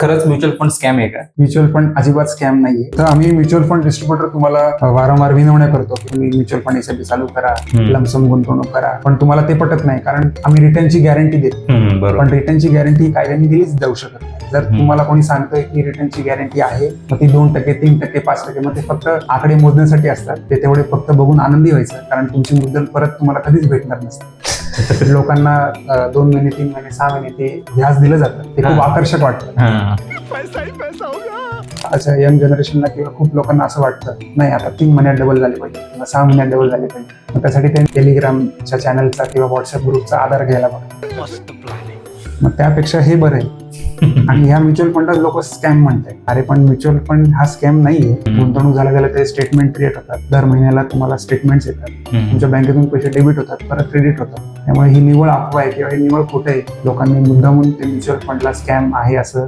खरंच mutual fund scam आहे का? म्युच्युअल फंड अजिबात स्कॅम नाहीये. तर आम्ही म्युच्युअल फंड डिस्ट्रीब्युटर तुम्हाला वारंवार विनवण्या करतो की तुम्ही म्युच्युअल फंड एसआयपी चालू करा, लमसम गुंतवणूक करा, पण तुम्हाला ते पटत नाही कारण आम्ही रिटर्नची गॅरंटी देतो. बरोबर. पण रिटर्नची गॅरंटी कायद्याने दिलीच जाऊ शकत नाही. जर तुम्हाला कोणी सांगतोय की रिटर्नची गॅरंटी आहे, मग ती 2%, 3%, 5%, मग ते फक्त आकडे मोजण्यासाठी असतात. ते तेवढे फक्त बघून आनंदी व्हायचं, कारण तुमची मुद्दल परत तुम्हाला कधीच भेटणार नसते. लोकांना 2 महिने, 3 महिने, 6 महिने ते व्याज दिलं जातं. ते खूप आकर्षक वाटतं. अच्छा, यंग जनरेशनला किंवा खूप लोकांना असं वाटतं नाही आता 3 महिन्यात डबल झाले पाहिजे किंवा 6 महिन्यात डबल झाले पाहिजे. मग त्यासाठी त्यांनी टेलिग्रामच्या चॅनलचा किंवा व्हॉट्सअप ग्रुपचा आधार घ्यायला बघा. मग त्यापेक्षा हे बरं आहे. आणि ह्या म्युच्युअल फंडात लोक स्कॅम म्हणतात. अरे पण म्युच्युअल फंड हा स्कॅम नाहीये. गुंतवणूक झाला गेला ते स्टेटमेंट क्रिएट होतात. दर महिन्याला तुम्हाला स्टेटमेंट्स येतात. तुमच्या बँकेतून पैसे डेबिट होतात, परत क्रेडिट होतात. त्यामुळे ही निव्वळ अफवा आहे किंवा हे निव्वळ खोटं आहे. लोकांनी मुद्दामून ते म्युच्युअल फंडला स्कॅम आहे असं